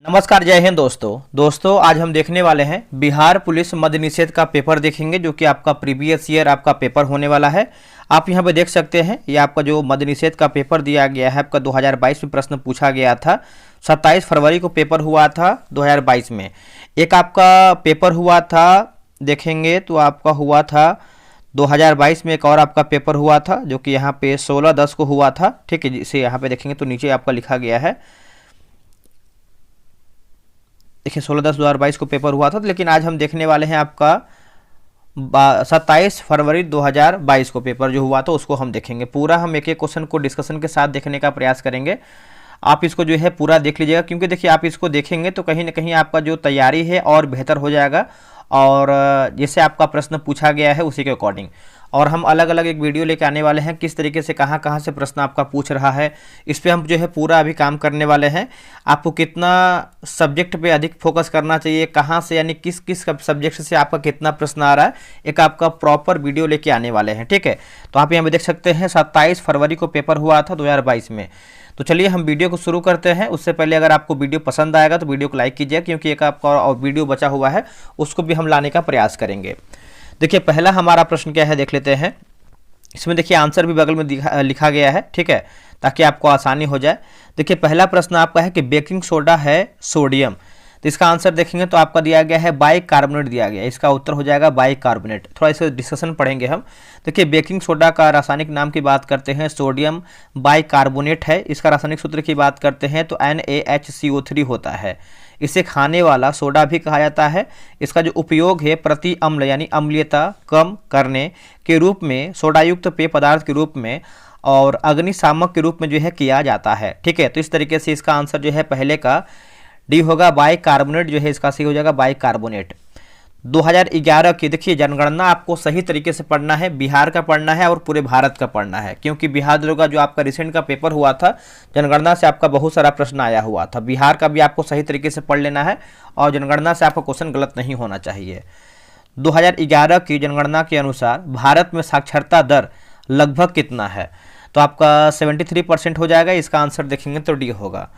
नमस्कार, जय हिंद दोस्तों आज हम देखने वाले हैं बिहार पुलिस मद्य निषेध का पेपर देखेंगे जो कि आपका प्रीवियस ईयर आपका पेपर होने वाला है। आप यहां पे देख सकते हैं ये आपका जो मद्य निषेध का पेपर दिया गया है आपका 2022 में प्रश्न पूछा गया था। 27 फरवरी को पेपर हुआ था 2022 में। एक आपका पेपर हुआ था देखेंगे तो आपका हुआ था 2022 में, एक और आपका पेपर हुआ था जो कि यहाँ पे 16/10 को हुआ था। ठीक है, जिसे यहाँ पे देखेंगे तो नीचे आपका लिखा गया है, देखिए 16/10/2022 को पेपर हुआ था। लेकिन आज हम देखने वाले हैं आपका 27 फरवरी 2022 को पेपर जो हुआ था उसको हम देखेंगे पूरा। हम एक एक क्वेश्चन को डिस्कशन के साथ देखने का प्रयास करेंगे। आप इसको जो है पूरा देख लीजिएगा, क्योंकि देखिए आप इसको देखेंगे तो कहीं ना कहीं आपका जो तैयारी है और बेहतर हो जाएगा, और जैसे आपका प्रश्न पूछा गया है उसी के अकॉर्डिंग। और हम अलग अलग एक वीडियो लेके आने वाले हैं किस तरीके से कहाँ कहाँ से प्रश्न आपका पूछ रहा है, इस पे हम जो है पूरा अभी काम करने वाले हैं। आपको कितना सब्जेक्ट पे अधिक फोकस करना चाहिए, कहाँ से यानी किस किस सब्जेक्ट से आपका कितना प्रश्न आ रहा है, एक आपका प्रॉपर वीडियो लेके आने वाले हैं। ठीक है, तो आप यहाँ पे देख सकते हैं 27 फरवरी को पेपर हुआ था 2022 में। तो चलिए हम वीडियो को शुरू करते हैं। उससे पहले अगर आपको वीडियो पसंद आएगा तो वीडियो को लाइक कीजिए, क्योंकि एक आपका और वीडियो बचा हुआ है उसको भी हम लाने का प्रयास करेंगे। देखिए पहला हमारा प्रश्न क्या है देख लेते हैं। इसमें देखिए आंसर भी बगल में लिखा गया है, ठीक है, ताकि आपको आसानी हो जाए। देखिए पहला प्रश्न आपका है कि बेकिंग सोडा है सोडियम, तो इसका आंसर देखेंगे तो आपका दिया गया है बाइकार्बोनेट दिया गया है। इसका उत्तर हो जाएगा बाइकार्बोनेट। थोड़ा इसका डिस्कशन पढ़ेंगे हम। देखिए बेकिंग सोडा का रासायनिक नाम की बात करते हैं सोडियम बाइकार्बोनेट है। इसका रासायनिक सूत्र की बात करते हैं तो NaHCO3 होता है। इसे खाने वाला सोडा भी कहा जाता है। इसका जो उपयोग है प्रति अम्ल यानी अम्लीयता कम करने के रूप में, सोडायुक्त पेय पदार्थ के रूप में और अग्निशामक के रूप में जो है किया जाता है। ठीक है, तो इस तरीके से इसका आंसर जो है पहले का डी होगा बाइकार्बोनेट, जो है इसका सही हो जाएगा बाइकार्बोनेट। 2011 की देखिए जनगणना आपको सही तरीके से पढ़ना है, बिहार का पढ़ना है और पूरे भारत का पढ़ना है, क्योंकि बिहार दरोगा जो आपका रिसेंट का पेपर हुआ था जनगणना से आपका बहुत सारा प्रश्न आया हुआ था। बिहार का भी आपको सही तरीके से पढ़ लेना है और जनगणना से आपका क्वेश्चन गलत नहीं होना चाहिए। 2011 की जनगणना के अनुसार भारत में साक्षरता दर लगभग कितना है, तो आपका 73% हो जाएगा। इसका आंसर देखेंगे तो डी होगा।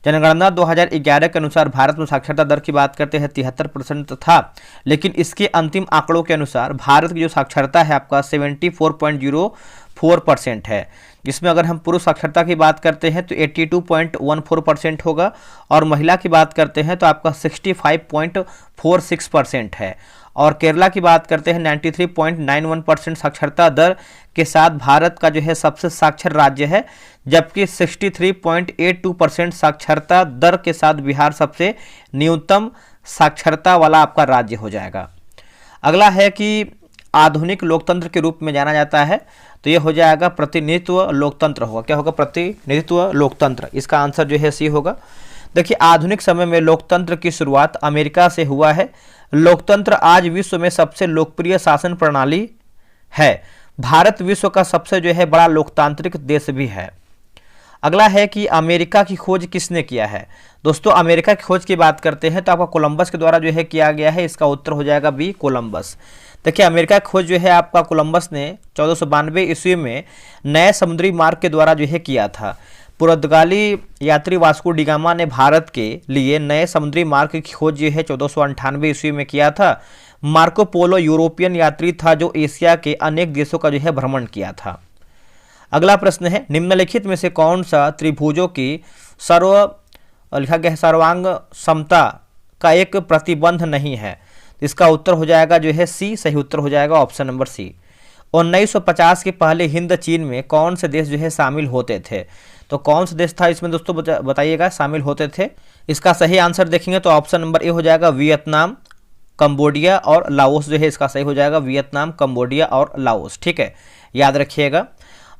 जनगणना 2011 के अनुसार भारत में साक्षरता दर की बात करते हैं 73% था, लेकिन इसके अंतिम आंकड़ों के अनुसार भारत की जो साक्षरता है आपका 74.04% है, जिसमें अगर हम पुरुष साक्षरता की बात करते हैं तो 82.14% होगा, और महिला की बात करते हैं तो आपका 65.46% है। और केरला की बात करते हैं 93.91% साक्षरता दर के साथ भारत का जो है सबसे साक्षर राज्य है, जबकि 63.82% साक्षरता दर के साथ बिहार सबसे न्यूनतम साक्षरता वाला आपका राज्य हो जाएगा। अगला है कि आधुनिक लोकतंत्र के रूप में जाना जाता है, तो ये हो जाएगा प्रतिनिधित्व लोकतंत्र होगा। क्या होगा? प्रतिनिधित्व लोकतंत्र। इसका आंसर जो है सी होगा। देखिए आधुनिक समय में लोकतंत्र की शुरुआत अमेरिका से हुआ है। लोकतंत्र आज विश्व में सबसे लोकप्रिय शासन प्रणाली है। भारत विश्व का सबसे जो है बड़ा लोकतांत्रिक देश भी है। अगला है कि अमेरिका की खोज किसने किया है। दोस्तों अमेरिका की खोज की बात करते हैं तो आपका कोलंबस के द्वारा जो है किया गया है। इसका उत्तर हो जाएगा बी कोलंबस। देखिए अमेरिका की खोज जो है आपका कोलंबस ने 1492 ईस्वी में नए समुद्री मार्ग के द्वारा जो है किया था। पुर्तगाली यात्री वास्को डी गामा ने भारत के लिए नए समुद्री मार्ग की खोज जो है 1498 ईस्वी में किया था। मार्को पोलो यूरोपियन यात्री था जो एशिया के अनेक देशों का जो है भ्रमण किया था। अगला प्रश्न है निम्नलिखित में से कौन सा त्रिभुजों की लिखा गया है सर्वांग समता का एक प्रतिबंध नहीं है। इसका उत्तर हो जाएगा जो है सी, सही उत्तर हो जाएगा ऑप्शन नंबर सी। 1950 के पहले हिंद चीन में कौन से देश जो है शामिल होते थे, तो कौन सा देश था इसमें दोस्तों बताइएगा शामिल होते थे। इसका सही आंसर देखेंगे तो ऑप्शन नंबर ए हो जाएगा वियतनाम, कंबोडिया और लाओस जो है इसका सही हो जाएगा वियतनाम, कंबोडिया और लाओस। ठीक है, याद रखिएगा।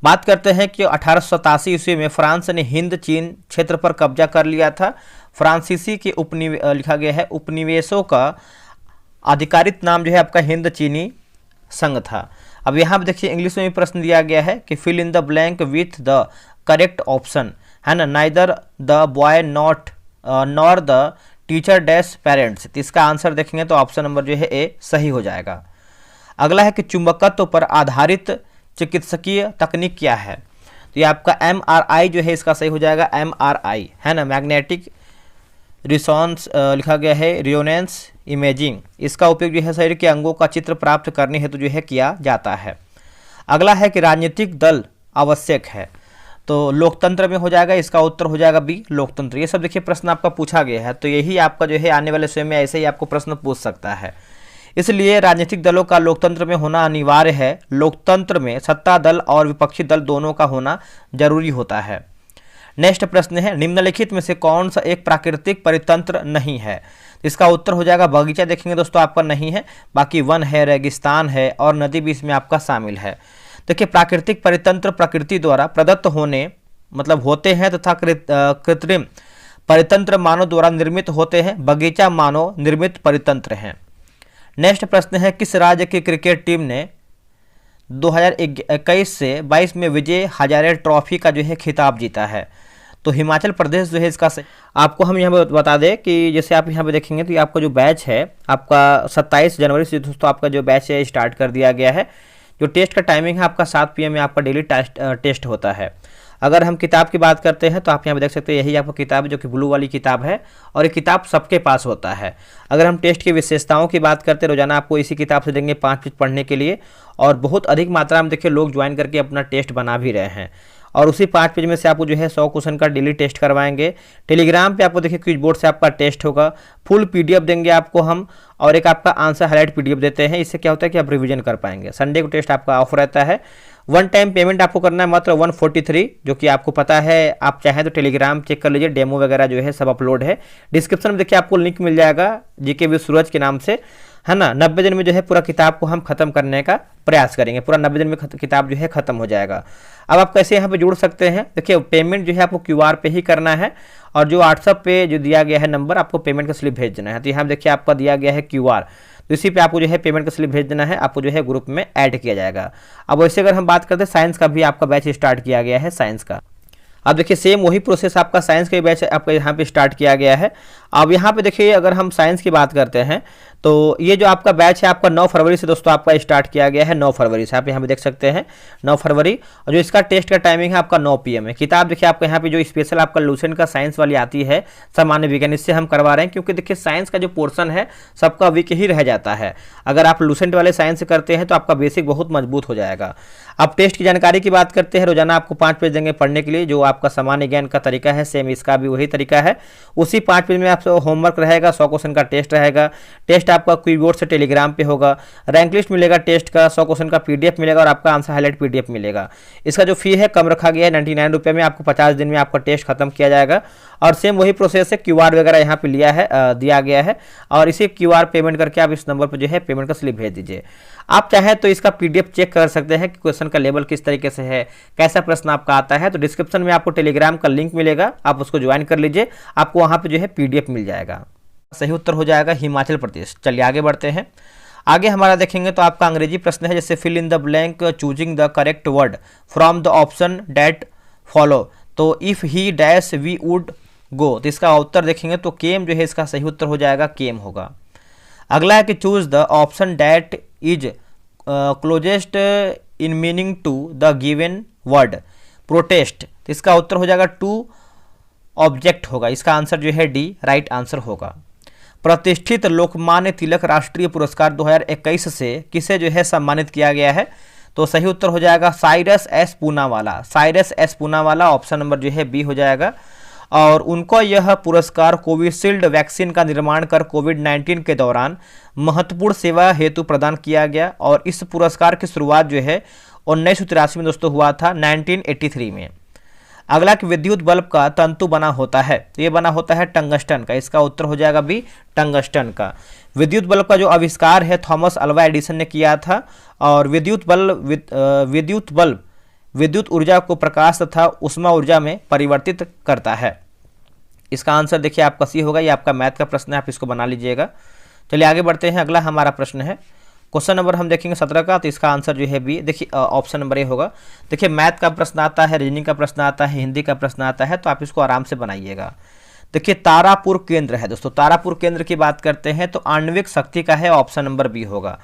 बात करते हैं कि 1887 ईस्वी में फ्रांस ने हिंद चीन क्षेत्र पर कब्जा कर लिया था। फ्रांसीसी के लिखा गया है उपनिवेशों का आधिकारिक नाम जो है आपका हिंद चीनी संघ था। अब यहाँ पे देखिए इंग्लिश में भी प्रश्न दिया गया है कि fill in the blank with the correct option, है ना। Neither the boy not nor the teacher dash parents, तो इसका आंसर देखेंगे तो ऑप्शन नंबर जो है ए सही हो जाएगा। अगला है कि चुंबकत्व पर आधारित चिकित्सकीय तकनीक क्या है, तो ये आपका MRI जो है इसका सही हो जाएगा MRI, है ना, मैग्नेटिक रिसॉन्स लिखा गया है रियोनेंस इमेजिंग, इसका उपयोग जो है शरीर के अंगों का चित्र प्राप्त करने हेतु जो है किया जाता है। अगला है कि राजनीतिक दल आवश्यक है, तो लोकतंत्र में हो जाएगा, इसका उत्तर हो जाएगा बी लोकतंत्र। ये सब देखिए प्रश्न आपका पूछा गया है, तो यही आपका जो है आने वाले समय में ऐसे ही आपको प्रश्न पूछ सकता है, इसलिए राजनीतिक दलों का लोकतंत्र में होना अनिवार्य है। लोकतंत्र में सत्ता दल और विपक्षी दल दोनों का होना जरूरी होता है। नेक्स्ट प्रश्न है, निम्नलिखित में से कौन सा एक प्राकृतिक परितंत्र नहीं है? इसका उत्तर हो जाएगा बगीचा। देखेंगे दोस्तों आपका नहीं है, बाकी वन है, रेगिस्तान है और नदी भी इसमें आपका शामिल है। देखिए प्राकृतिक परितंत्र प्रकृति द्वारा प्रदत्त होने मतलब होते हैं तथा कृत्रिम परितंत्र मानव द्वारा निर्मित होते हैं। बगीचा मानव निर्मित परितंत्र हैं। नेक्स्ट प्रश्न है, किस राज्य की क्रिकेट टीम ने 2021 से 22 में विजय हजारे ट्रॉफी का जो है खिताब जीता है? तो हिमाचल प्रदेश जो है इसका आपको हम यहाँ पर बता दें कि जैसे आप यहाँ पे देखेंगे तो आपका जो बैच है आपका 27 जनवरी से दोस्तों आपका जो बैच है स्टार्ट कर दिया गया है। जो टेस्ट का टाइमिंग है आपका 7 PM में आपका डेली टेस्ट होता है। अगर हम किताब की बात करते हैं तो आप यहाँ पे देख सकते हैं यही आपको किताब है जो कि ब्लू वाली किताब है और ये किताब सबके पास होता है। अगर हम टेस्ट की विशेषताओं की बात करते हैं रोजाना आपको इसी किताब से देंगे 5 पेज पढ़ने के लिए और बहुत अधिक मात्रा में देखिए लोग ज्वाइन करके अपना टेस्ट बना भी रहे हैं और उसी 5 पेज में से आपको जो है 100 क्वेश्चन का डेली टेस्ट करवाएंगे। टेलीग्राम पे आपको देखिए क्विज बोर्ड से आपका टेस्ट होगा, फुल PDF देंगे आपको हम और एक आपका आंसर हाईलाइट PDF देते हैं। इससे क्या होता है कि आप रिवीजन कर पाएंगे। संडे को टेस्ट आपका ऑफ रहता है। वन टाइम पेमेंट आपको करना है मात्र 143, जो कि आपको पता है। आप चाहें तो टेलीग्राम चेक कर लीजिए, डेमो वगैरह जो है सब अपलोड है। डिस्क्रिप्शन में देखिए आपको लिंक मिल जाएगा जीके विद सूरज के नाम से, है ना। 90 दिन में जो है पूरा किताब को हम खत्म करने का प्रयास करेंगे। पूरा 90 दिन में किताब जो है खत्म हो जाएगा। अब आप कैसे यहाँ पे जुड़ सकते हैं? देखिए पेमेंट जो है आपको QR पे ही करना है और जो WhatsApp पे जो दिया गया है नंबर आपको पेमेंट का स्लिप भेज देना है। तो यहाँ देखिए आपका दिया गया है QR, तो इसी पे आपको जो है पेमेंट का स्लिप भेज देना है, आपको जो है ग्रुप में ऐड किया जाएगा। अब वैसे अगर हम बात करते हैं साइंस का भी आपका बैच स्टार्ट किया गया है साइंस का। अब देखिए सेम वही प्रोसेस आपका साइंस का बैच आपका यहाँ पे स्टार्ट किया गया है। अब यहाँ पे देखिए अगर हम साइंस की बात करते हैं तो ये जो आपका बैच है आपका 9 फरवरी से दोस्तों आपका स्टार्ट किया गया है। 9 फरवरी से आप यहाँ पे देख सकते हैं 9 फरवरी, और जो इसका टेस्ट का टाइमिंग है आपका 9 PM है। किताब देखिए आपका यहाँ पे जो स्पेशल आपका लूसेंट का साइंस वाली आती है सामान्य विज्ञान, इससे हम करवा रहे हैं क्योंकि देखिए साइंस का जो पोर्सन है सबका वीक ही रह जाता है। अगर आप लूसेंट वाले साइंस से करते हैं तो आपका बेसिक बहुत मजबूत हो जाएगा। अब टेस्ट की जानकारी की बात करते हैं, रोजाना आपको 5 पेज देंगे पढ़ने के लिए। जो आपका सामान्य ज्ञान का तरीका है सेम इसका भी वही तरीका है। उसी 5 पेज में आपसे होमवर्क रहेगा, 100 क्वेश्चन का टेस्ट रहेगा। टेस्ट आपका कीबोर्ड से टेलीग्राम पे होगा। रैंक लिस्ट मिलेगा टेस्ट का, 100 क्वेश्चन का PDF मिलेगा और आपका आंसर हाईलाइट PDF मिलेगा। इसका जो फी है कम रखा गया है 99 रुपये में। आपको 50 दिन में आपका टेस्ट खत्म किया जाएगा और सेम वही प्रोसेस है। QR वगैरह यहाँ पे दिया गया है और इसी QR पेमेंट करके आप इस नंबर पर जो है पेमेंट का स्लिप भेज दीजिए। आप चाहें तो इसका PDF चेक कर सकते हैं कि क्वेश्चन का लेवल किस तरीके से है, कैसा प्रश्न आपका आता है। तो डिस्क्रिप्शन में आपको टेलीग्राम का लिंक मिलेगा, आप उसको ज्वाइन कर लीजिए, आपको वहाँ पे जो है PDF मिल जाएगा। सही उत्तर हो जाएगा हिमाचल प्रदेश। चलिए आगे बढ़ते हैं। आगे हमारा देखेंगे तो आपका अंग्रेजी प्रश्न है, जैसे fill in the blank choosing the correct word from the option that follow. तो if he dash we would go, तो इसका उत्तर देखेंगे तो केम जो है इसका सही उत्तर हो जाएगा, केम होगा। अगला है कि choose the option that is closest in meaning to the given word protest, तो इसका उत्तर हो जाएगा टू ऑब्जेक्ट होगा। इसका आंसर जो है डी राइट आंसर होगा। प्रतिष्ठित लोकमान्य तिलक राष्ट्रीय पुरस्कार 2021 से किसे जो है सम्मानित किया गया है? तो सही उत्तर हो जाएगा Cyrus S Poonawalla. Cyrus S Poonawalla option number जो है बी हो जाएगा। और उनको यह पुरस्कार कोविशील्ड वैक्सीन का निर्माण कर कोविड-19 के दौरान महत्वपूर्ण सेवा हेतु प्रदान किया गया और इस पुरस्कार की शुरुआत जो है 1983 में दोस्तों हुआ था, 1983 में। अगला कि विद्युत बल्ब का तंतु बना होता है, तो ये बना होता है टंगस्टन का। इसका उत्तर हो जाएगा बी टंगस्टन का। विद्युत बल्ब का जो आविष्कार है थॉमस अल्वा एडिसन ने किया था और विद्युत बल्ब विद्युत ऊर्जा को प्रकाश तथा उष्मा ऊर्जा में परिवर्तित करता है। इसका आंसर देखिए आपका सी होगा। ये आपका मैथ का प्रश्न है, आप इसको बना लीजिएगा। चलिए आगे बढ़ते हैं। अगला हमारा प्रश्न है क्वेश्चन नंबर हम देखेंगे 17 का, तो इसका आंसर जो है बी। देखिए ऑप्शन नंबर ए होगा। देखिए मैथ का प्रश्न आता है, रीजनिंग का प्रश्न आता है, हिंदी का प्रश्न आता है, तो आप इसको आराम से बनाइएगा। देखिए तारापुर केंद्र है दोस्तों, तारापुर केंद्र की बात करते हैं तो आणविक शक्ति का है, ऑप्शन नंबर बी होगा।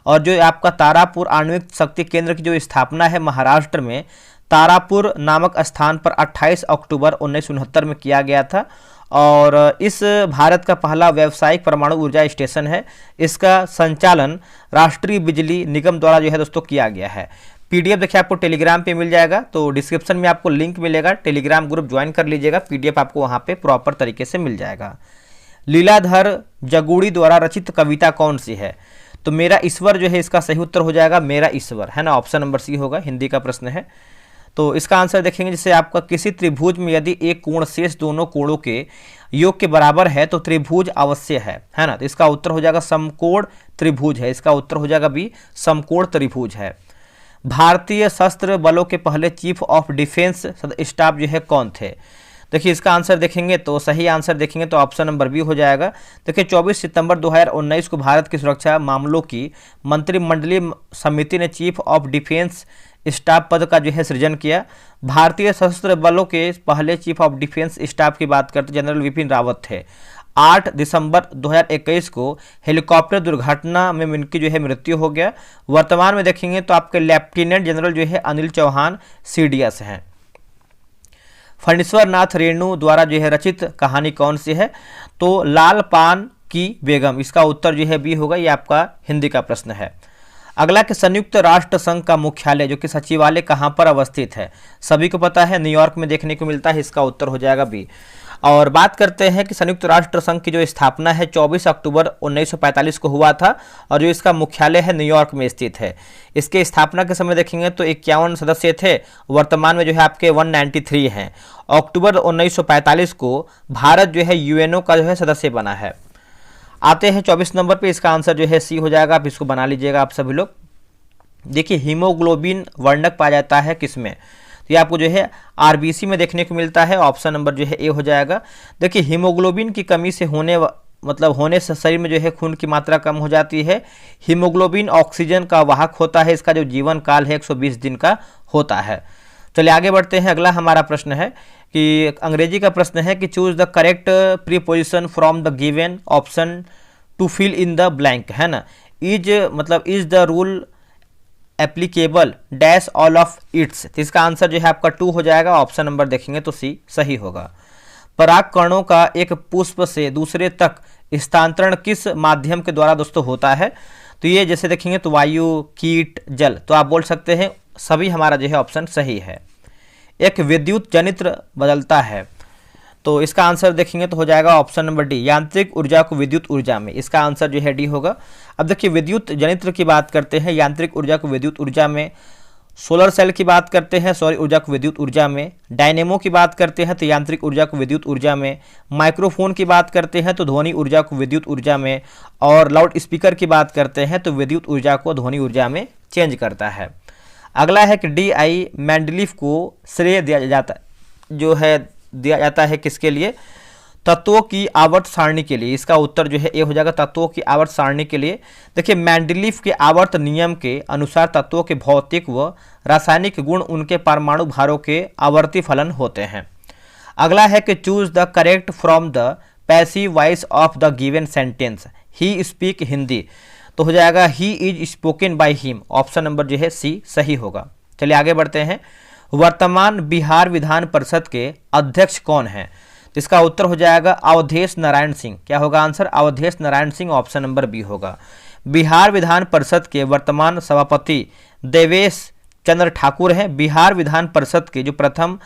और जो आपका तारापुर आणविक शक्ति केंद्र की जो स्थापना है महाराष्ट्र में तारापुर नामक स्थान पर 28 अक्टूबर 1969 में किया गया था और इस भारत का पहला व्यावसायिक परमाणु ऊर्जा स्टेशन है। इसका संचालन राष्ट्रीय बिजली निगम द्वारा जो है दोस्तों किया गया है। पीडीएफ देखिए आपको टेलीग्राम पे मिल जाएगा, तो डिस्क्रिप्शन में आपको लिंक मिलेगा, टेलीग्राम ग्रुप ज्वाइन कर लीजिएगा, पीडीएफ आपको वहाँ पे प्रॉपर तरीके से मिल जाएगा। लीलाधर जगूड़ी द्वारा रचित कविता कौन सी है? तो मेरा ईश्वर जो है इसका सही उत्तर हो जाएगा मेरा ईश्वर, है ना, ऑप्शन नंबर सी होगा, हिंदी का प्रश्न है। तो इसका आंसर देखेंगे, जैसे आपका किसी त्रिभुज में यदि एक कोण शेष दोनों कोणों के योग के बराबर है तो त्रिभुज अवश्य है ना, तो इसका उत्तर हो जाएगा समकोण त्रिभुज है, इसका उत्तर हो जाएगा बी समकोण त्रिभुज है। भारतीय सशस्त्र बलों के पहले चीफ ऑफ डिफेंस स्टाफ जो है कौन थे? देखिए इसका आंसर देखेंगे तो सही आंसर देखेंगे तो ऑप्शन नंबर बी हो जाएगा। देखिए 24 सितंबर 2019 को भारत की सुरक्षा मामलों की मंत्रिमंडलीय समिति ने चीफ ऑफ डिफेंस स्टाफ पद का जो है सृजन किया। भारतीय सशस्त्र बलों के पहले चीफ ऑफ डिफेंस स्टाफ की बात करते जनरल विपिन रावत थे। 8 दिसंबर 2021 को हेलीकॉप्टर दुर्घटना में इनकी जो है मृत्यु हो गया। वर्तमान में देखेंगे तो आपके लेफ्टिनेंट जनरल जो है अनिल चौहान सीडीएस हैं। फणीश्वर नाथ रेणु द्वारा जो है रचित कहानी कौन सी है? तो लाल पान की बेगम, इसका उत्तर जो है बी होगा, ये आपका हिंदी का प्रश्न है। अगला कि संयुक्त राष्ट्र संघ का मुख्यालय जो कि सचिवालय कहाँ पर अवस्थित है? सभी को पता है न्यूयॉर्क में देखने को मिलता है, इसका उत्तर हो जाएगा बी। और बात करते हैं कि संयुक्त राष्ट्र संघ की जो स्थापना है 24 अक्टूबर 1945 को हुआ था और जो इसका मुख्यालय है न्यूयॉर्क में स्थित है। इसके स्थापना के समय देखेंगे तो 51 सदस्य थे, वर्तमान में जो है आपके 193 हैं। अक्टूबर 1945 को भारत जो है यूएनओ का जो है सदस्य बना है। आते हैं 24 नंबर पे, इसका आंसर जो है सी हो जाएगा, आप इसको बना लीजिएगा आप सभी लोग। देखिए हीमोग्लोबिन वर्णक पाया जाता है किसमें? तो ये आपको जो है आरबीसी में देखने को मिलता है, ऑप्शन नंबर जो है ए हो जाएगा। देखिए हीमोग्लोबिन की कमी से होने से शरीर में जो है खून की मात्रा कम हो जाती है। हीमोग्लोबिन ऑक्सीजन का वाहक होता है, इसका जो जीवन काल है 120 दिन का होता है। चलिए आगे बढ़ते हैं। अगला हमारा प्रश्न है कि अंग्रेजी का प्रश्न है कि choose the correct preposition from the given option to fill in the blank, है ना। Is the rule applicable dash all of its, तो इसका आंसर जो है आपका 2 हो जाएगा, ऑप्शन नंबर देखेंगे तो सी सही होगा। परागकणों का एक पुष्प से दूसरे तक स्थानांतरण किस माध्यम के द्वारा दोस्तों होता है? तो ये जैसे देखेंगे तो वायु, कीट, जल, तो आप बोल सकते हैं सभी हमारा जो है ऑप्शन सही है। एक विद्युत जनित्र बदलता है, तो इसका आंसर देखेंगे तो हो जाएगा ऑप्शन नंबर डी, यांत्रिक ऊर्जा को विद्युत ऊर्जा में, इसका आंसर जो है डी होगा। अब देखिए विद्युत जनित्र की बात करते हैं, यांत्रिक ऊर्जा को विद्युत ऊर्जा में, सोलर सेल की बात करते हैं सौर ऊर्जा को विद्युत ऊर्जा में, डायनेमो की बात करते हैं तो यांत्रिक ऊर्जा को विद्युत ऊर्जा में, माइक्रोफोन की बात करते हैं तो ध्वनि ऊर्जा को विद्युत ऊर्जा में, और लाउड स्पीकर की बात करते हैं तो विद्युत ऊर्जा को ध्वनि ऊर्जा में चेंज करता है। अगला है कि डी.आई. मेंडलीफ को श्रेय दिया जाता है किसके लिए? तत्वों की आवर्त सारणी के लिए, इसका उत्तर जो है ए हो जाएगा, तत्वों की आवर्त सारणी के लिए। देखिए मेंडलीफ के आवर्त नियम के अनुसार तत्वों के भौतिक व रासायनिक गुण उनके परमाणु भारों के आवर्ती फलन होते हैं। अगला है कि choose the correct from the passive voice of the given sentence, he speak Hindi, तो हो जाएगा he is spoken by him, option number जो है सी सही होगा। चलिए आगे बढ़ते हैं। वर्तमान बिहार विधान परिषद के अध्यक्ष कौन हैं? इसका उत्तर हो जाएगा अवधेश नारायण सिंह, क्या होगा answer? Awadhesh Narayan Singh, option number B होगा। बिहार विधान परिषद के वर्तमान सभापति देवेश चंद्र ठाकुर हैं। बिहार विधान परिषद के जो प्रथम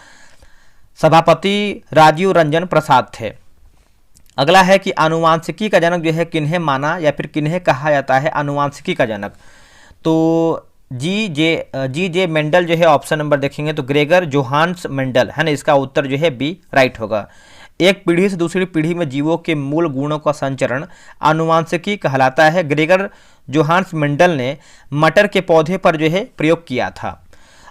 सभापति राजीव रंजन प्रसाद थे। अगला है कि आनुवांशिकी का जनक जो है किन्हें माना या फिर किन्हें कहा जाता है आनुवांशिकी का जनक? तो जी जे मेंडल जो है, ऑप्शन नंबर देखेंगे तो ग्रेगर जोहान्स मेंडल, है ना, इसका उत्तर जो है बी राइट होगा। एक पीढ़ी से दूसरी पीढ़ी में जीवों के मूल गुणों का संचरण आनुवांशिकी कहलाता है। ग्रेगर जोहान्स मेंडल ने मटर के पौधे पर जो है प्रयोग किया था।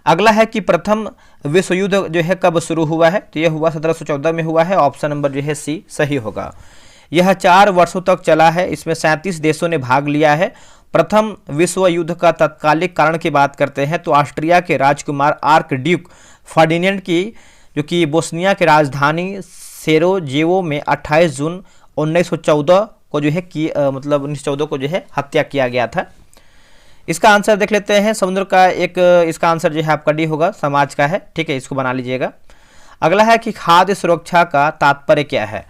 अगला है कि प्रथम विश्व युद्ध जो है कब शुरू हुआ है? तो यह हुआ 1714 में हुआ है, ऑप्शन नंबर जो है सी सही होगा। यह 4 वर्षों तक चला है, इसमें 37 देशों ने भाग लिया है। प्रथम विश्व युद्ध का तत्कालिक कारण की बात करते हैं तो ऑस्ट्रिया के राजकुमार आर्क ड्यूक फर्डिनेंड की जो कि बोस्निया की राजधानी सेरोजेवो में 28 जून 1914 को जो है 1914 को जो है हत्या किया गया था। इसका आंसर देख लेते हैं। समुद्र का एक, इसका आंसर जो है आपका डी होगा, समाज का है, ठीक है, इसको बना लीजिएगा। अगला है कि खाद्य सुरक्षा का तात्पर्य क्या है?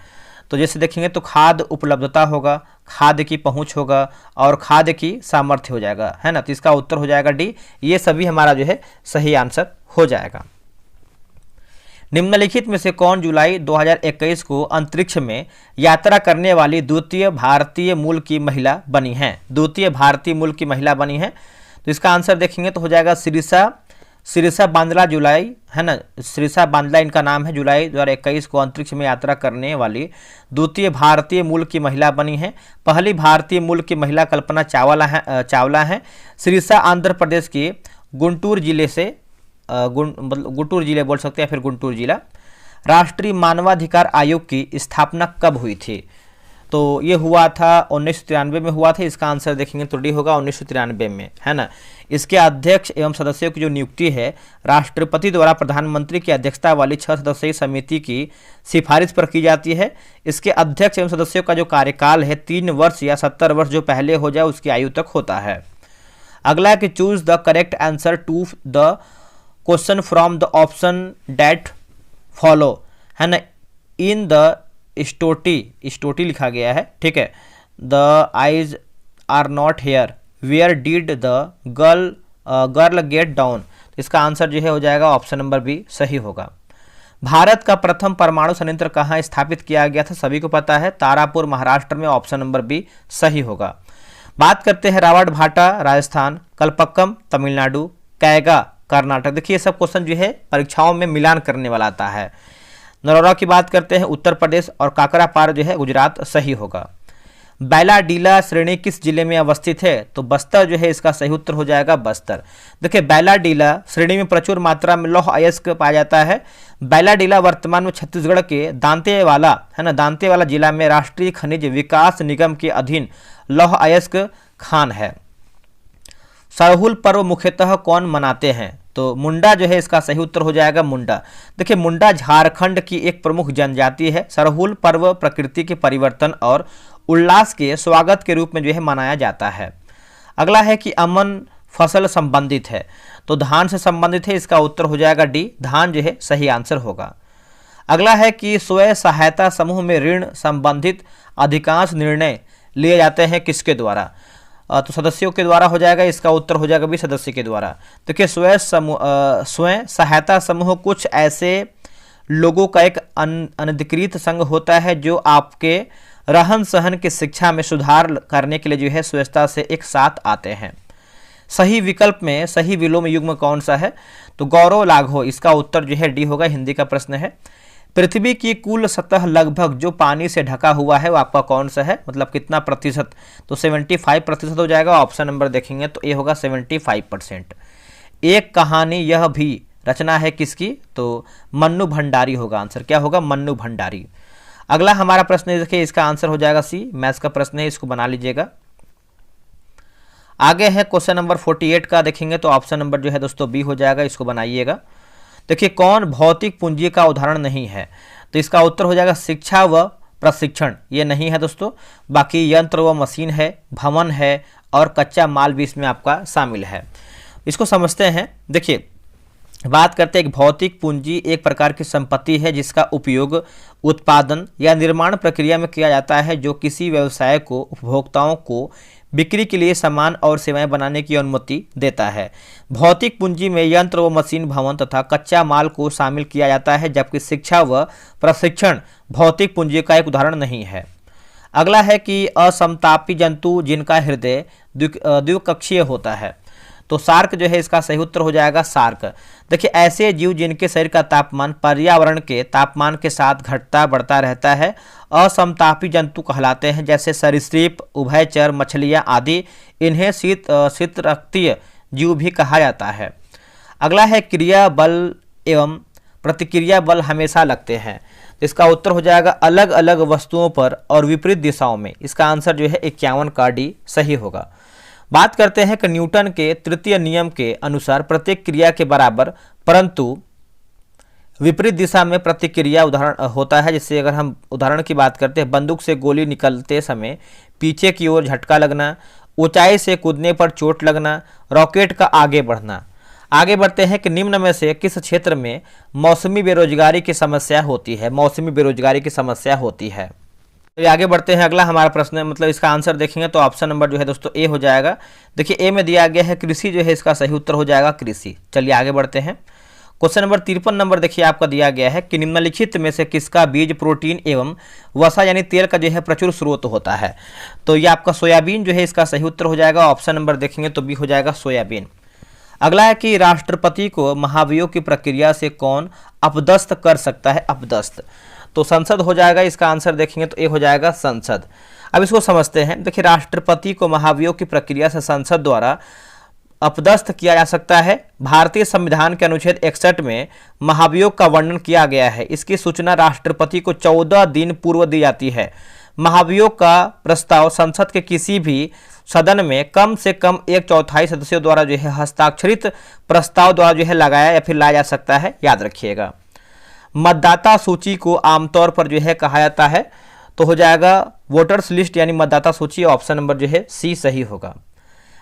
तो जैसे देखेंगे तो खाद्य उपलब्धता होगा, खाद्य की पहुंच होगा और खाद्य की सामर्थ्य हो जाएगा, है ना। तो इसका उत्तर हो जाएगा डी। ये सभी हमारा जो है सही आंसर हो जाएगा। निम्नलिखित में से कौन जुलाई 2021 को अंतरिक्ष में यात्रा करने वाली द्वितीय भारतीय मूल की महिला बनी है? द्वितीय भारतीय मूल की महिला बनी है, तो इसका आंसर देखेंगे तो हो जाएगा सिरिसा बांदला। जुलाई, है ना, सिरिसा बांदला इनका नाम है। जुलाई 2021 को अंतरिक्ष में यात्रा करने वाली द्वितीय भारतीय मूल की महिला बनी है। पहली भारतीय मूल की महिला कल्पना चावला है। सिरिसा आंध्र प्रदेश के गुंटूर जिले से, गुंटूर जिले बोल सकते हैं, फिर गुंटूर जिला। राष्ट्रीय मानवाधिकार आयोग की स्थापना कब हुई थी? तो ये हुआ था 1993 में हुआ था। इसका आंसर देखेंगे तो डी होगा 1993 में, है ना। इसके अध्यक्ष एवं सदस्यों की जो नियुक्ति है राष्ट्रपति द्वारा प्रधानमंत्री की अध्यक्षता वाली 6 सदस्यीय समिति की सिफारिश पर की जाती है। इसके अध्यक्ष एवं सदस्यों का जो कार्यकाल है 3 वर्ष या 70 वर्ष जो पहले हो जाए उसकी आयु तक होता है। अगला है कि choose the correct answer to the question from the option that follow, है ना। इन द स्टोटी लिखा गया है, ठीक है। The eyes are not here, where did the girl get down, इसका आंसर जो है हो जाएगा ऑप्शन नंबर बी सही होगा। भारत का प्रथम परमाणु संयंत्र कहाँ स्थापित किया गया था? सभी को पता है, तारापुर महाराष्ट्र में, ऑप्शन नंबर बी सही होगा। बात करते हैं रावट भाटा राजस्थान, कलपक्कम तमिलनाडु, कैगा कर्नाटक। देखिए सब क्वेश्चन जो है परीक्षाओं में मिलान करने वाला आता है। नरोरा की बात करते हैं उत्तर प्रदेश और काकरापार जो है गुजरात सही होगा। बैलाडीला श्रेणी किस जिले में अवस्थित है? तो बस्तर जो है इसका सही उत्तर हो जाएगा बस्तर। देखिए बैलाडीला श्रेणी में प्रचुर मात्रा में लौह अयस्क पाया जाता है। बैलाडीला वर्तमान में छत्तीसगढ़ के दांतेवाला, है ना, दांतेवाला जिला में राष्ट्रीय खनिज विकास निगम के अधीन लौह अयस्क खान है। सरहुल पर्व मुख्यतः कौन मनाते हैं? तो मुंडा जो है इसका सही उत्तर हो जाएगा मुंडा। देखिए मुंडा झारखंड की एक प्रमुख जनजाति है। सरहुल पर्व प्रकृति के परिवर्तन और उल्लास के स्वागत के रूप में जो है मनाया जाता है। अगला है कि अमन फसल संबंधित है, तो धान से संबंधित है, इसका उत्तर हो जाएगा डी, धान जो है सही आंसर होगा। अगला है कि स्वयं सहायता समूह में ऋण संबंधित अधिकांश निर्णय लिए जाते हैं किसके द्वारा? तो सदस्यों के द्वारा हो जाएगा, इसका उत्तर हो जाएगा भी सदस्य के द्वारा। देखिए स्वयं सहायता समूह कुछ ऐसे लोगों का एक अनधिकृत संघ होता है जो आपके रहन सहन की शिक्षा में सुधार करने के लिए जो है स्वच्छता से एक साथ आते हैं। सही विकल्प में सही विलोम युग्म कौन सा है? तो गौरव लाघो, इसका उत्तर जो है डी होगा, हिंदी का प्रश्न है। पृथ्वी की कुल सतह लगभग जो पानी से ढका हुआ है वो आपका कौन सा है, मतलब कितना प्रतिशत? तो 75% हो जाएगा। ऑप्शन नंबर देखेंगे तो ये होगा 75%। एक कहानी यह भी रचना है किसकी? तो मन्नू भंडारी होगा आंसर। क्या होगा? मन्नू भंडारी। अगला हमारा प्रश्न देखिए, इसका आंसर हो जाएगा सी, मैथ्स का प्रश्न है, इसको बना लीजिएगा। आगे है क्वेश्चन नंबर 48 का देखेंगे तो ऑप्शन नंबर जो है दोस्तों बी हो जाएगा, इसको बनाइएगा। देखिए कौन भौतिक पूंजी का उदाहरण नहीं है? तो इसका उत्तर हो जाएगा शिक्षा व प्रशिक्षण, ये नहीं है दोस्तों। बाकी यंत्र व मशीन है, भवन है और कच्चा माल भी इसमें आपका शामिल है। इसको समझते हैं। देखिए बात करते हैं, एक भौतिक पूंजी एक प्रकार की संपत्ति है जिसका उपयोग उत्पादन या निर्माण प्रक्रिया में किया जाता है, जो किसी व्यवसाय को उपभोक्ताओं को बिक्री के लिए सामान और सेवाएं बनाने की अनुमति देता है। भौतिक पूंजी में यंत्र व मशीन, भवन तथा कच्चा माल को शामिल किया जाता है, जबकि शिक्षा व प्रशिक्षण भौतिक पूंजी का एक उदाहरण नहीं है। अगला है कि असमतापी जंतु जिनका हृदय द्विकक्षीय होता है। तो शार्क जो है इसका सही उत्तर हो जाएगा शार्क। देखिए ऐसे जीव जिनके शरीर का तापमान पर्यावरण के तापमान के साथ घटता बढ़ता रहता है असमतापी जंतु कहलाते हैं, जैसे सरीसृप, उभयचर, मछलियाँ आदि। इन्हें शीतरक्तीय जीव भी कहा जाता है। अगला है क्रिया बल एवं प्रतिक्रिया बल हमेशा लगते हैं। तो इसका उत्तर हो जाएगा अलग अलग वस्तुओं पर और विपरीत दिशाओं में। इसका आंसर जो है 51 का डी सही होगा। बात करते हैं कि न्यूटन के तृतीय नियम के अनुसार प्रत्येक क्रिया के बराबर परंतु विपरीत दिशा में प्रतिक्रिया उदाहरण होता है। जैसे अगर हम उदाहरण की बात करते हैं, बंदूक से गोली निकलते समय पीछे की ओर झटका लगना, ऊंचाई से कूदने पर चोट लगना, रॉकेट का आगे बढ़ना। आगे बढ़ते हैं कि निम्न में से किस क्षेत्र में मौसमी बेरोजगारी की समस्या होती है? मौसमी बेरोजगारी की समस्या होती है। तो आगे बढ़ते हैं। अगला हमारा प्रश्न है, मतलब इसका आंसर देखेंगे तो ऑप्शन नंबर जो है दोस्तों ए हो जाएगा। देखिए ए में दिया गया है कृषि, जो है इसका सही उत्तर हो जाएगा कृषि। चलिए आगे बढ़ते हैं। क्वेश्चन नंबर 53 नंबर देखिए आपका दिया गया है कि निम्नलिखित में से किसका बीज प्रोटीन एवं वसा यानी तेल का जो है प्रचुर स्रोत होता है। तो ये आपका सोयाबीन जो है इसका सही उत्तर हो जाएगा। ऑप्शन नंबर देखेंगे तो बी हो जाएगा सोयाबीन। अगला है कि राष्ट्रपति को महाभियोग की प्रक्रिया से कौन अपदस्थ कर सकता है। अपदस्थ तो संसद हो जाएगा। इसका आंसर देखेंगे तो ए हो जाएगा संसद। अब इसको समझते हैं। देखिए राष्ट्रपति को महाभियोग की प्रक्रिया से संसद द्वारा अपदस्थ किया जा सकता है। भारतीय संविधान के अनुच्छेद 61 में महाभियोग का वर्णन किया गया है। इसकी सूचना राष्ट्रपति को 14 दिन पूर्व दी जाती है। महाभियोग का प्रस्ताव संसद के किसी भी सदन में कम से कम 1/4 सदस्यों द्वारा जो है हस्ताक्षरित प्रस्ताव द्वारा जो है लगाया या फिर लाया जा सकता है। याद रखिएगा। मतदाता सूची को आमतौर पर जो है कहा जाता है, तो हो जाएगा वोटर्स लिस्ट यानी मतदाता सूची। ऑप्शन नंबर जो है सी सही होगा।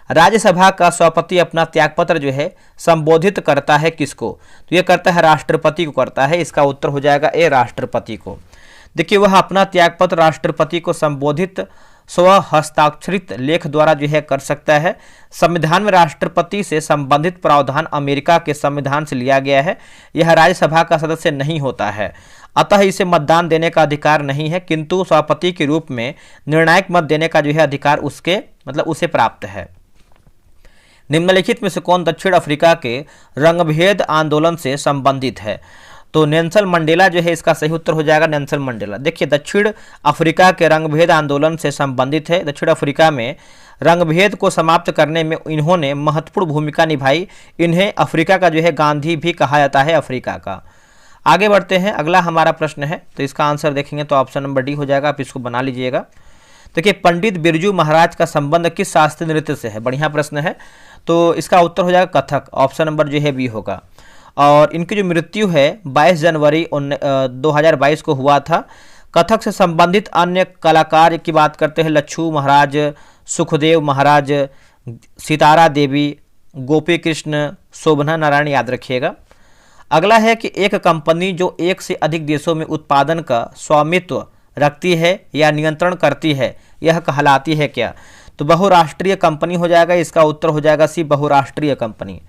राज्यसभा का सभापति अपना त्यागपत्र जो है संबोधित करता है किसको। तो ये करता है राष्ट्रपति को करता है। इसका उत्तर हो जाएगा ए राष्ट्रपति को। देखिए वह अपना त्यागपत्र राष्ट्रपति को संबोधित स्व हस्ताक्षरित लेख द्वारा जो है कर सकता है। संविधान में राष्ट्रपति से संबंधित प्रावधान अमेरिका के संविधान से लिया गया है। यह राज्यसभा का सदस्य नहीं होता है, अतः इसे मतदान देने का अधिकार नहीं है, किंतु सभापति के रूप में निर्णायक मत देने का जो है अधिकार उसके मतलब उसे प्राप्त है। निम्नलिखित में से कौन दक्षिण अफ्रीका के रंगभेद आंदोलन से संबंधित है। तो नेल्सन मंडेला जो है इसका सही उत्तर हो जाएगा नेल्सन मंडेला। देखिए दक्षिण अफ्रीका के रंगभेद आंदोलन से संबंधित है। दक्षिण अफ्रीका में रंगभेद को समाप्त करने में इन्होंने महत्वपूर्ण भूमिका निभाई। इन्हें अफ्रीका का जो है गांधी भी कहा जाता है, अफ्रीका का। आगे बढ़ते हैं। अगला हमारा प्रश्न है, तो इसका आंसर देखेंगे तो ऑप्शन नंबर डी हो जाएगा। आप इसको बना लीजिएगा। देखिए पंडित बिरजू महाराज का संबंध किस शास्त्रीय नृत्य से है। बढ़िया प्रश्न है। तो इसका उत्तर हो जाएगा कथक। ऑप्शन नंबर जो है बी होगा। और इनकी जो मृत्यु है 22 जनवरी 2022 को हुआ था। कथक से संबंधित अन्य कलाकार की बात करते हैं लच्छू महाराज, सुखदेव महाराज, सितारा देवी, गोपी कृष्ण, शोभना नारायण। याद रखिएगा। अगला है कि एक कंपनी जो एक से अधिक देशों में उत्पादन का स्वामित्व रखती है या नियंत्रण करती है, यह कहलाती है क्या। तो बहुराष्ट्रीय कंपनी हो जाएगा। इसका उत्तर हो जाएगा सी बहुराष्ट्रीय कंपनी।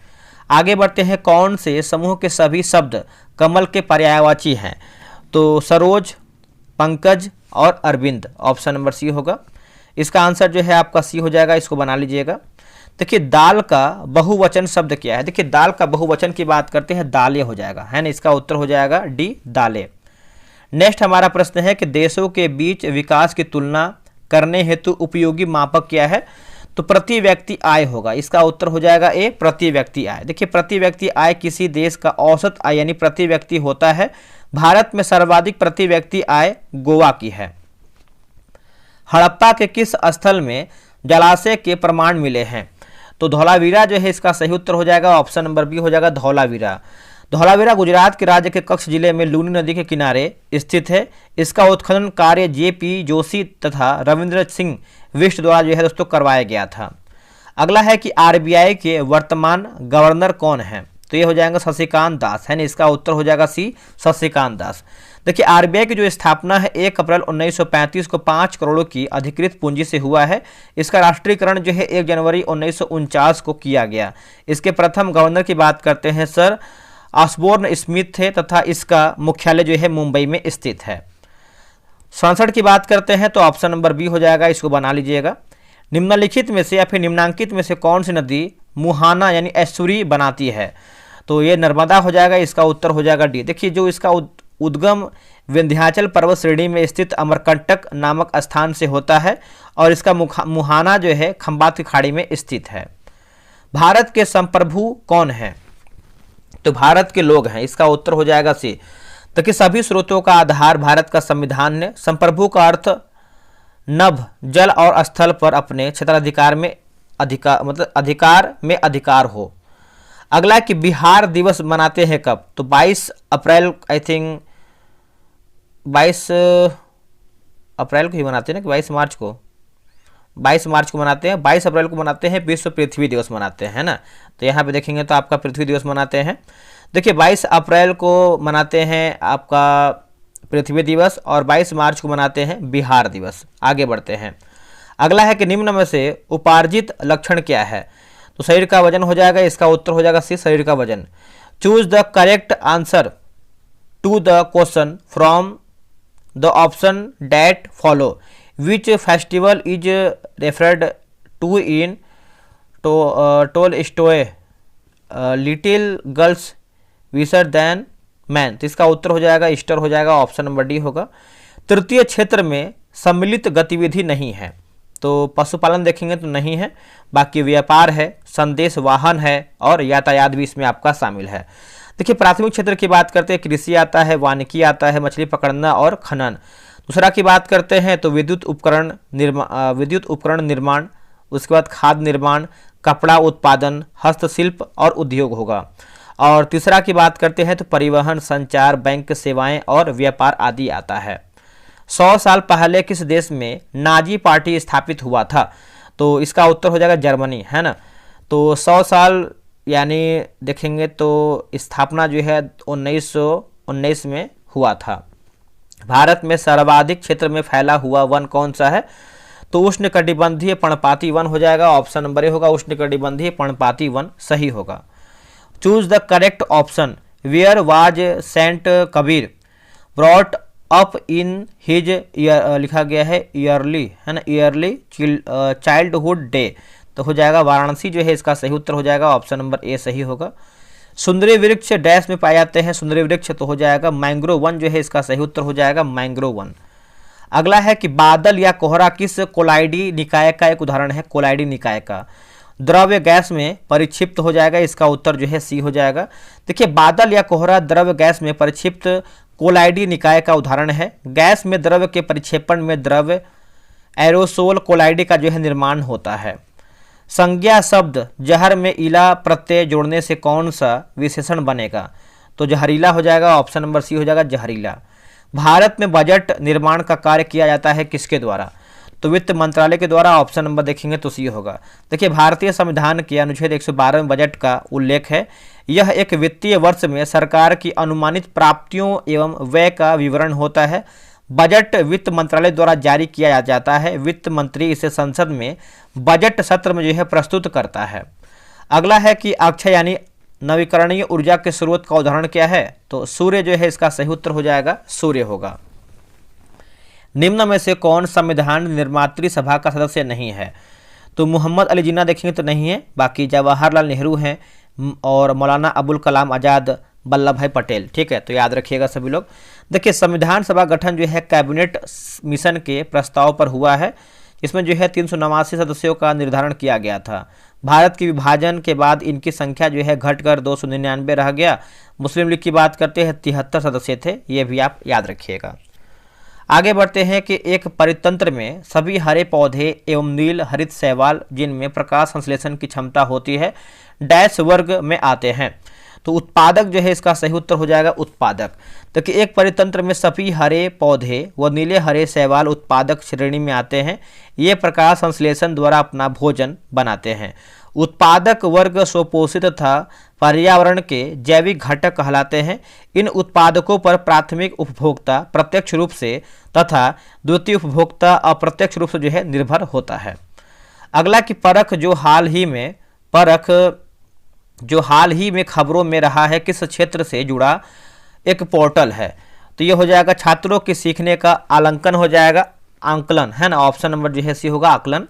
आगे बढ़ते हैं। कौन से समूह के सभी शब्द कमल के पर्यायवाची हैं। तो सरोज, पंकज और अरविंद। ऑप्शन नंबर सी होगा। इसका आंसर जो है आपका सी हो जाएगा। इसको बना लीजिएगा। देखिए दाल का बहुवचन शब्द क्या है। देखिए दाल का बहुवचन की बात करते हैं दालें हो जाएगा, है ना। इसका उत्तर हो जाएगा डी दालें। नेक्स्ट हमारा प्रश्न है कि देशों के बीच विकास की तुलना करने हेतु उपयोगी मापक क्या है। तो प्रति व्यक्ति आय होगा। इसका उत्तर हो जाएगा ए प्रति व्यक्ति आय। देखिए प्रति व्यक्ति आय किसी देश का औसत आय यानी प्रति व्यक्ति होता है। भारत में सर्वाधिक प्रति व्यक्ति आय गोवा की है। हड़प्पा के किस स्थल में जलाशय के प्रमाण मिले हैं। तो धौलावीरा जो है इसका सही उत्तर हो जाएगा। ऑप्शन नंबर बी हो जाएगा धौलावीरा। धौलावीरा गुजरात के राज्य के कच्छ जिले में लूनी नदी के किनारे स्थित है। इसका उत्खनन कार्य जे.पी. जोशी तथा रविंद्र सिंह बिष्ट द्वारा जो है दोस्तों करवाया गया था। अगला है कि आरबीआई के वर्तमान गवर्नर कौन है। तो ये हो जाएगा शशिकांत दास, है ना। इसका उत्तर हो जाएगा सी शशिकांत दास। देखिए आरबीआई की जो स्थापना है 1 अप्रैल 1935 को 5 करोड़ की अधिकृत पूंजी से हुआ है। इसका राष्ट्रीयकरण जो है 1 जनवरी 1949 को किया गया। इसके प्रथम गवर्नर की बात करते हैं सर ऑसबोर्न स्मिथ थे तथा इसका मुख्यालय जो है मुंबई में स्थित है। सांसद की बात करते हैं तो ऑप्शन नंबर बी हो जाएगा। इसको बना लीजिएगा। निम्नलिखित में से या फिर निम्नांकित में से कौन सी नदी मुहाना यानी एस्चुरी बनाती है। तो ये नर्मदा हो जाएगा। इसका उत्तर हो जाएगा डी। देखिए जो इसका उद्गम विंध्याचल पर्वत श्रेणी में स्थित अमरकंटक नामक स्थान से होता है और इसका मुहाना जो है खंबात की खाड़ी में स्थित है। भारत के संप्रभु कौन है। तो भारत के लोग हैं। इसका उत्तर हो जाएगा सी। तो कि सभी स्रोतों का आधार भारत का संविधान है। संप्रभु का अर्थ नभ जल और स्थल पर अपने क्षेत्राधिकार में अधिकार में अधिकार हो। अगला कि बिहार दिवस मनाते हैं कब। तो 22 अप्रैल आई थिंक 22 अप्रैल को ही मनाते हैं ना कि 22 मार्च को। 22 मार्च को मनाते हैं। 22 अप्रैल को मनाते हैं विश्व पृथ्वी दिवस मनाते हैं ना। तो यहाँ पे देखेंगे तो आपका पृथ्वी दिवस मनाते हैं। देखिए 22 अप्रैल को मनाते हैं आपका पृथ्वी दिवस, और 22 मार्च को मनाते हैं बिहार दिवस। आगे बढ़ते हैं। अगला है कि निम्न में से उपार्जित लक्षण क्या है? तो शरीर का वजन हो जाएगा, इसका उत्तर हो जाएगा सी, शरीर का वजन। Choose the correct answer to the question from the option that follow. Which festival is referred to in Tolstoy little girls wiser than man? तो इसका उत्तर हो जाएगा ईस्टर हो जाएगा, ऑप्शन नंबर डी होगा। तृतीय क्षेत्र में सम्मिलित गतिविधि नहीं है, तो पशुपालन देखेंगे तो नहीं है, बाकी व्यापार है, संदेश वाहन है और यातायात भी इसमें आपका शामिल है। देखिए प्राथमिक क्षेत्र की बात करते हैं, कृषि आता है, वानिकी आता है, मछली पकड़ना और खनन। दूसरा की बात करते हैं तो विद्युत उपकरण निर्माण, उसके बाद खाद्य निर्माण, कपड़ा उत्पादन, हस्तशिल्प और उद्योग होगा। और तीसरा की बात करते हैं तो परिवहन, संचार, बैंक सेवाएं और व्यापार आदि आता है। 100 साल पहले किस देश में नाजी पार्टी स्थापित हुआ था? तो इसका उत्तर हो जाएगा जर्मनी, है ना। तो 100 साल यानी देखेंगे तो स्थापना जो है 1919 में हुआ था। भारत में सर्वाधिक क्षेत्र में फैला हुआ वन कौन सा है? तो उष्णकटिबंधीय पर्णपाती वन हो जाएगा, ऑप्शन नंबर ए होगा, उष्णकटिबंधीय पर्णपाती वन सही होगा। Choose the correct option. Where was saint Kabir brought up in his लिखा गया है ईयरली, है ना, ईयरली चाइल्डहुड डे, तो हो जाएगा वाराणसी जो है इसका सही उत्तर हो जाएगा, ऑप्शन नंबर ए सही होगा। सुंदरी वृक्ष डैश में पाए जाते हैं सुंदरी वृक्ष, तो हो जाएगा मैंग्रोव वन जो है इसका सही उत्तर हो जाएगा मैंग्रोव वन। अगला है कि बादल या कोहरा किस कोलाइडी निकाय का एक उदाहरण है? कोलाइडी निकाय का द्रव्य गैस में परिक्षिप्त हो जाएगा, इसका उत्तर जो है सी हो जाएगा। देखिए बादल या कोहरा द्रव्य गैस में परिक्षिप्त कोलाइडी निकाय का उदाहरण है। गैस में द्रव्य के परिक्षेपण में द्रव्य एरोसोल कोलाइडी का जो है निर्माण होता है। संज्ञा शब्द जहर में इला प्रत्यय जोड़ने से कौन सा विशेषण बनेगा? तो जहरीला हो जाएगा, ऑप्शन नंबर सी हो जाएगा जहरीला। भारत में बजट निर्माण का कार्य किया जाता है किसके द्वारा? तो वित्त मंत्रालय के द्वारा, ऑप्शन नंबर देखेंगे तो सी होगा। देखिए भारतीय संविधान के अनुच्छेद 112 में बजट का उल्लेख है। यह एक वित्तीय वर्ष में सरकार की अनुमानित प्राप्तियों एवं व्यय का विवरण होता है। बजट वित्त मंत्रालय द्वारा जारी किया जाता है। वित्त मंत्री इसे संसद में बजट सत्र में जो है प्रस्तुत करता है। अगला है कि अक्षय यानी नवीकरणीय ऊर्जा के स्रोत का उदाहरण क्या है? तो सूर्य जो है इसका सही उत्तर हो जाएगा सूर्य होगा। निम्न में से कौन संविधान निर्मात्री सभा का सदस्य नहीं है? तो मोहम्मद अली जिन्ना देखेंगे तो नहीं है, बाकी जवाहरलाल नेहरू हैं और मौलाना अबुल कलाम आज़ाद, वल्लभ भाई पटेल, ठीक है, तो याद रखिएगा सभी लोग। देखिए संविधान सभा गठन जो है कैबिनेट मिशन के प्रस्ताव पर हुआ है। इसमें जो है 389 सदस्यों का निर्धारण किया गया था। भारत के विभाजन के बाद इनकी संख्या जो है घटकर 299 रह गया। मुस्लिम लीग की बात करते हैं 73 सदस्य थे, ये भी आप याद रखिएगा। आगे बढ़ते हैं कि एक परितंत्र में सभी हरे पौधे एवं नील हरित शैवाल जिनमें प्रकाश संश्लेषण की क्षमता होती है डैश वर्ग में आते हैं। तो उत्पादक जो है इसका सही उत्तर हो जाएगा उत्पादक। तो कि एक परितंत्र में सभी हरे पौधे व नीले हरे शैवाल उत्पादक श्रेणी में आते हैं। ये प्रकाश संश्लेषण द्वारा अपना भोजन बनाते हैं। उत्पादक वर्ग स्वपोषित तथा पर्यावरण के जैविक घटक कहलाते हैं। इन उत्पादकों पर प्राथमिक उपभोक्ता प्रत्यक्ष रूप से तथा द्वितीय उपभोक्ता अप्रत्यक्ष रूप से जो है निर्भर होता है। अगला की परख जो हाल ही में खबरों में रहा है किस क्षेत्र से जुड़ा एक पोर्टल है? तो ये हो जाएगा छात्रों के सीखने का आंकलन हो जाएगा, आंकलन, है ना, ऑप्शन नंबर जो है सी होगा आकलन।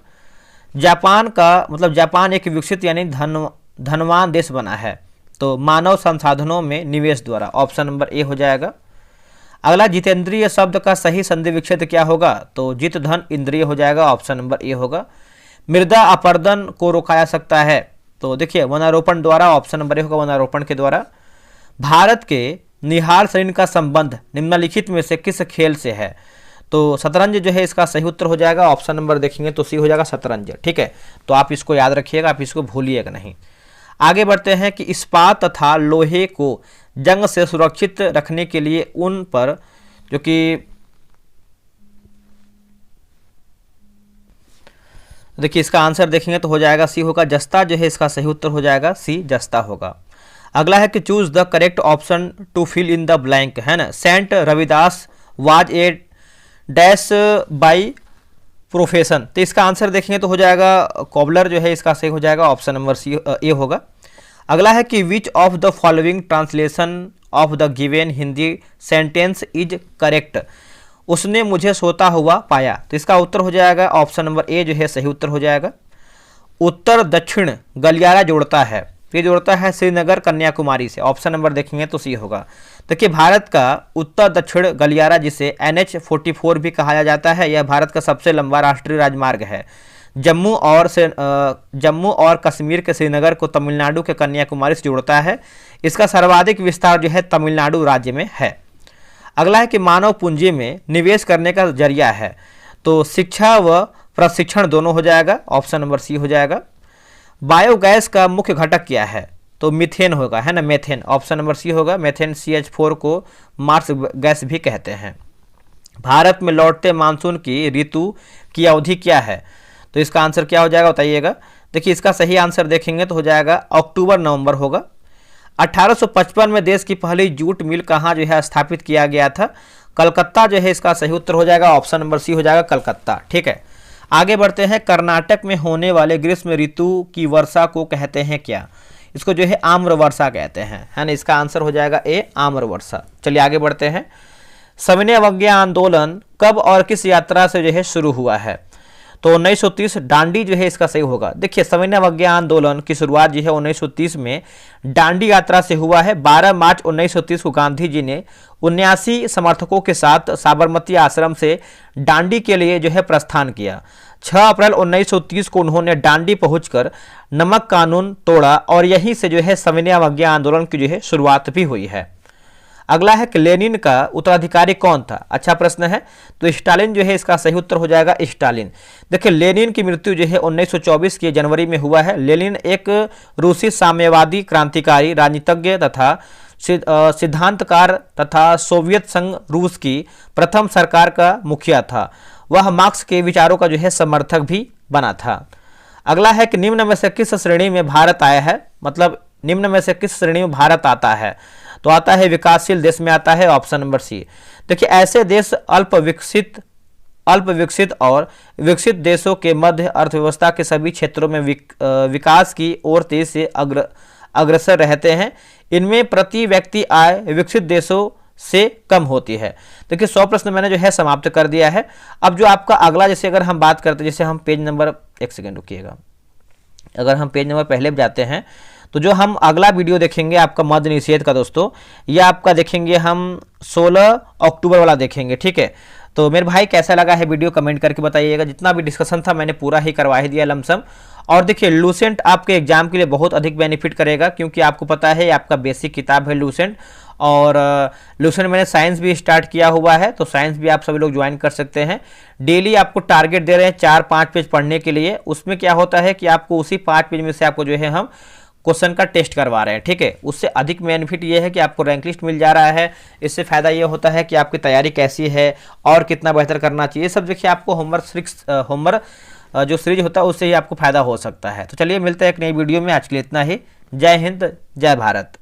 जापान एक विकसित यानी धनवान देश बना है, तो मानव संसाधनों में निवेश द्वारा, ऑप्शन नंबर ए हो जाएगा। अगला जितेंद्रिय शब्द का सही संधि विच्छेद क्या होगा? तो जित धन इंद्रिय हो जाएगा, ऑप्शन नंबर ए होगा। मृदा अपरदन को रोका जा सकता है, तो देखिए वनारोपण द्वारा, ऑप्शन नंबर ए होगा वनारोपण के द्वारा। भारत के निहाल शरीर का संबंध निम्नलिखित में से किस खेल से है? तो शतरंज जो है इसका सही उत्तर हो जाएगा, ऑप्शन नंबर देखेंगे तो सी हो जाएगा शतरंज, ठीक है, तो आप इसको याद रखिएगा, आप इसको भूलिएगा नहीं। आगे बढ़ते हैं कि इस्पात तथा लोहे को जंग से सुरक्षित रखने के लिए उन पर जो कि देखिए इसका आंसर देखेंगे तो हो जाएगा सी होगा जस्ता जो है इसका सही उत्तर हो जाएगा सी जस्ता होगा। अगला है कि choose the correct option to fill in the blank, है ना। Saint Ravidas was a dash by profession. तो इसका आंसर देखेंगे तो हो जाएगा कॉबलर जो है इसका सही हो जाएगा, ऑप्शन नंबर सी ए होगा। अगला है कि which of the following translation of the given Hindi sentence is correct. उसने मुझे सोता हुआ पाया। तो इसका उत्तर हो जाएगा ऑप्शन नंबर ए जो है सही उत्तर हो जाएगा। उत्तर दक्षिण गलियारा जोड़ता है, ये जोड़ता है श्रीनगर कन्याकुमारी से, ऑप्शन नंबर देखेंगे तो सी होगा। देखिए भारत का उत्तर दक्षिण गलियारा जिसे NH-44 भी कहा जाता है, यह भारत का सबसे लंबा राष्ट्रीय राजमार्ग है। जम्मू और कश्मीर के श्रीनगर को तमिलनाडु के कन्याकुमारी से जोड़ता है। इसका सर्वाधिक विस्तार जो है तमिलनाडु राज्य में है। अगला है कि मानव पूंजी में निवेश करने का जरिया है, तो शिक्षा व प्रशिक्षण दोनों हो जाएगा, ऑप्शन नंबर सी हो जाएगा। बायोगैस का मुख्य घटक क्या है, तो मीथेन होगा, है ना, मेथेन, ऑप्शन नंबर सी होगा। मेथेन CH4 को मार्स गैस भी कहते हैं। भारत में लौटते मानसून की ऋतु की अवधि क्या है, तो इसका आंसर क्या हो जाएगा बताइएगा। देखिए इसका सही आंसर देखेंगे तो हो जाएगा अक्टूबर नवंबर होगा। 1855 में देश की पहली जूट मिल कहाँ जो है स्थापित किया गया था, कलकत्ता जो है इसका सही उत्तर हो जाएगा, ऑप्शन नंबर सी हो जाएगा कलकत्ता। ठीक है, आगे बढ़ते हैं। कर्नाटक में होने वाले ग्रीष्म ऋतु की वर्षा को कहते हैं क्या, इसको जो है आम्र वर्षा कहते हैं, है ना, इसका आंसर हो जाएगा ए आम्र वर्षा। चलिए आगे बढ़ते हैं। सविनय अवज्ञा आंदोलन कब और किस यात्रा से जो है शुरू हुआ है, तो 1930 दांडी जो है इसका सही होगा। देखिए सविनय अवज्ञा आंदोलन की शुरुआत जो है 1930 में दांडी यात्रा से हुआ है। 12 मार्च 1930 को गांधी जी ने 79 समर्थकों के साथ साबरमती आश्रम से दांडी के लिए जो है प्रस्थान किया। 6 अप्रैल 1930 को उन्होंने दांडी पहुंचकर नमक कानून तोड़ा और यहीं से जो है सविनय अवज्ञा आंदोलन की जो है शुरुआत भी हुई है। अगला है कि लेनिन का उत्तराधिकारी कौन था, अच्छा प्रश्न है, तो स्टालिन जो है इसका सही उत्तर हो जाएगा स्टालिन। देखिए लेनिन की मृत्यु जो है 1924 के जनवरी में हुआ है। लेनिन एक रूसी साम्यवादी क्रांतिकारी, राजनीतिज्ञ तथा सिद्धांतकार तथा सोवियत संघ रूस की प्रथम सरकार का मुखिया था। वह मार्क्स के विचारों का जो है समर्थक भी बना था। अगला है कि निम्न में से किस श्रेणी में भारत आया है, मतलब निम्न में से किस श्रेणी में भारत आता है, तो आता है विकासशील देश में आता है, ऑप्शन नंबर सी। देखिए ऐसे देश अल्प विकसित और विकसित देशों के मध्य अर्थव्यवस्था के सभी क्षेत्रों में विकास की ओर तेजी से अग्रसर रहते हैं। इनमें प्रति व्यक्ति आय विकसित देशों से कम होती है। देखिए 100 प्रश्न मैंने जो है समाप्त कर दिया है। अब जो आपका अगला, जैसे अगर हम बात करते हैं, जैसे हम पेज नंबर, एक सेकेंड रुकिएगा, अगर हम पेज नंबर पहले जाते हैं तो जो हम अगला वीडियो देखेंगे आपका मद्य निषेध का दोस्तों, यह आपका देखेंगे हम 16 अक्टूबर वाला देखेंगे। ठीक है, तो मेरे भाई कैसा लगा है वीडियो कमेंट करके बताइएगा। जितना भी डिस्कशन था मैंने पूरा ही करवा ही दिया लमसम। और देखिए लूसेंट आपके एग्जाम के लिए बहुत अधिक बेनिफिट करेगा, क्योंकि आपको पता है आपका बेसिक किताब है लूसेंट, और लूसेंट मैंने साइंस भी स्टार्ट किया हुआ है, तो साइंस भी आप सभी लोग ज्वाइन कर सकते हैं। डेली आपको टारगेट दे रहे हैं 4-5 पेज पढ़ने के लिए। उसमें क्या होता है कि आपको उसी 5 पेज में से आपको जो है हम क्वेश्चन का टेस्ट करवा रहे हैं। ठीक है, उससे अधिक बेनिफिट ये है कि आपको रैंक लिस्ट मिल जा रहा है। इससे फायदा ये होता है कि आपकी तैयारी कैसी है और कितना बेहतर करना चाहिए, सब देखिए आपको होमवर्क जो सीरीज होता है उससे ही आपको फायदा हो सकता है। तो चलिए मिलते हैं एक नई वीडियो में, आज के लिए इतना ही। जय हिंद, जय भारत।